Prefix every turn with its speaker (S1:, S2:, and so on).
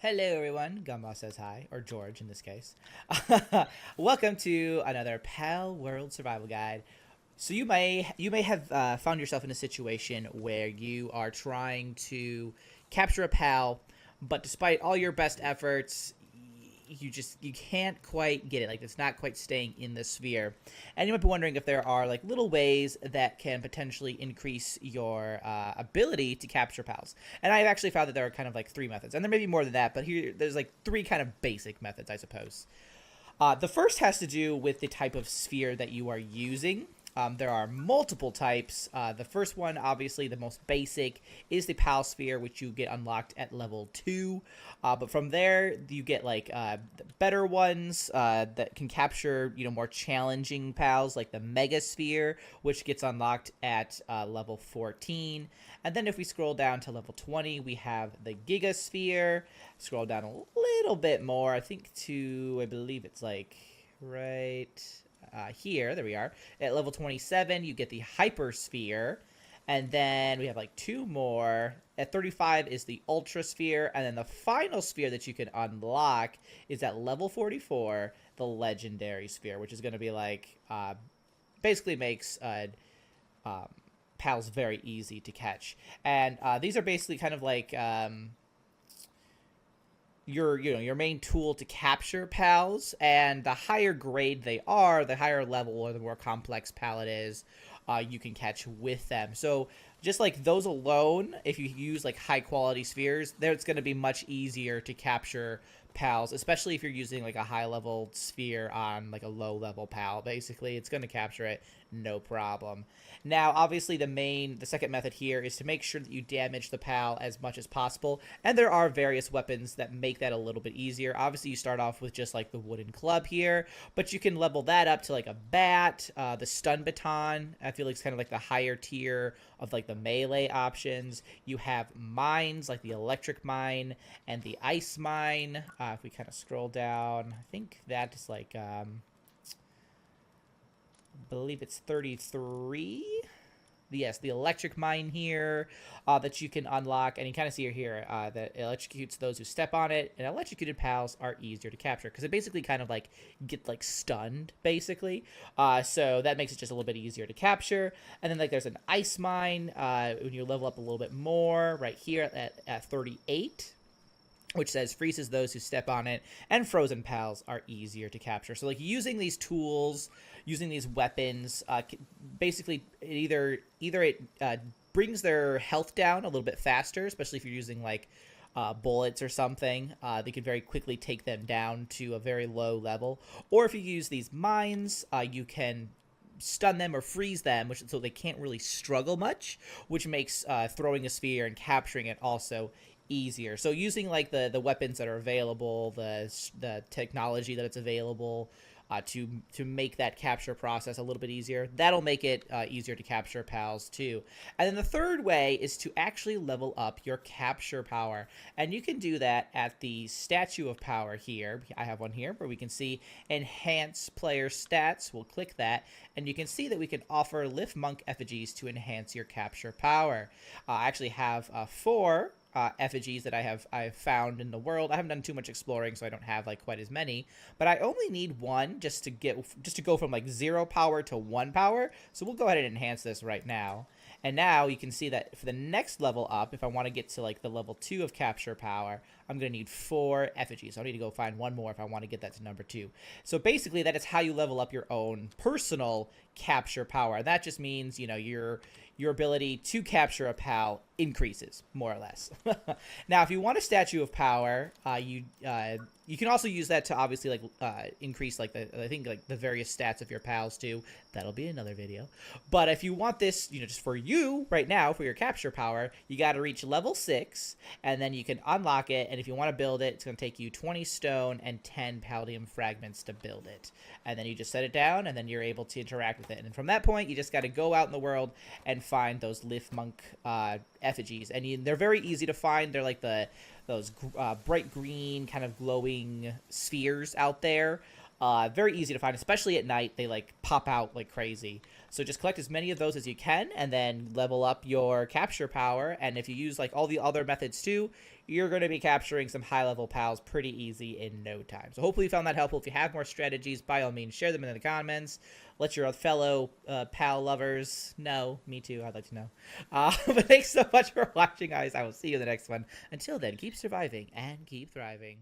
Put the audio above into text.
S1: Hello, everyone. Gumba says hi, or George in this case. Welcome to another Palworld Survival Guide. So you may have found yourself in a situation where you are trying to capture a pal, but despite all your best efforts, you can't quite get it. Like, it's not quite staying in the sphere, and you might be wondering if there are like little ways that can potentially increase your ability to capture pals. And I've actually found that there are kind of like three methods, and there may be more than that, but here there's like three kind of basic methods, I suppose. The first has to do with the type of sphere that you are using. There are multiple types. The first one, obviously the most basic, is the PAL sphere, which you get unlocked at level 2. But from there, you get like the better ones that can capture more challenging PALs, like the Mega Sphere, which gets unlocked at level 14. And then if we scroll down to level 20, we have the Giga Sphere. Scroll down a little bit more, I think I believe it's like right here. There we are. At level 27, you get the Hypersphere. And then we have like two more. At 35 is the Ultra Sphere. And then the final sphere that you can unlock is at level 44, the Legendary Sphere, which is going to be like, basically makes pals very easy to catch. And these are basically kind of like your main tool to capture pals, and the higher grade they are, the higher level or the more complex pal it is, you can catch with them. So just like those alone, if you use like high quality spheres, there it's going to be much easier to capture pals, especially if you're using like a high level sphere on like a low level pal. Basically, it's going to capture it no problem. Now, obviously, the second method here is to make sure that you damage the pal as much as possible, and there are various weapons that make that a little bit easier. Obviously, you start off with just like the wooden club here, but you can level that up to like a bat, the stun baton. I feel like it's kind of like the higher tier of like the melee options. You have mines like the electric mine and the ice mine. If we kind of scroll down, I think that is like believe it's 33. Yes, the electric mine here that you can unlock, and you kind of see here that it electrocutes those who step on it, and electrocuted pals are easier to capture because it basically kind of like get like stunned basically, so that makes it just a little bit easier to capture. And then like there's an ice mine when you level up a little bit more right here at 38, which says freezes those who step on it, and frozen pals are easier to capture. So like using these tools, using these weapons, basically it brings their health down a little bit faster, especially if you're using like bullets or something. They can very quickly take them down to a very low level. Or if you use these mines, you can stun them or freeze them, so they can't really struggle much, which makes throwing a sphere and capturing it also easier. So using like the weapons that are available, the technology that it's available to make that capture process a little bit easier, that'll make it easier to capture pals too. And then the third way is to actually level up your capture power, and you can do that at the statue of power here. I have one here where we can see enhance player stats. We'll click that, and you can see that we can offer lift monk effigies to enhance your capture power. I actually have 4 effigies that I've found in the world. I haven't done too much exploring, so I don't have like quite as many, but I only need one just to go from like 0 power to 1 power. So we'll go ahead and enhance this right now. And now you can see that for the next level up, if I want to get to like the level 2 of capture power, I'm going to need 4 effigies. So I need to go find one more if I want to get that to number 2. So basically that is how you level up your own personal capture power. That just means, your ability to capture a pal increases, more or less. Now, if you want a statue of power, you can also use that to obviously like increase like the various stats of your pals too. That'll be another video. But if you want this, just for you right now for your capture power, you got to reach level 6, and then you can unlock it. And if you want to build it, it's going to take you 20 stone and 10 palladium fragments to build it. And then you just set it down, and then you're able to interact with it. And from that point, you just got to go out in the world and find those lift monk effigies, and they're very easy to find. They're like those bright green kind of glowing spheres out there. Very easy to find, especially at night. They like pop out like crazy. So just collect as many of those as you can, and then level up your capture power. And if you use like all the other methods too, you're going to be capturing some high-level pals pretty easy in no time. So hopefully you found that helpful. If you have more strategies, by all means, share them in the comments. Let your fellow pal lovers know. Me too. I'd like to know. But thanks so much for watching, guys. I will see you in the next one. Until then, keep surviving and keep thriving.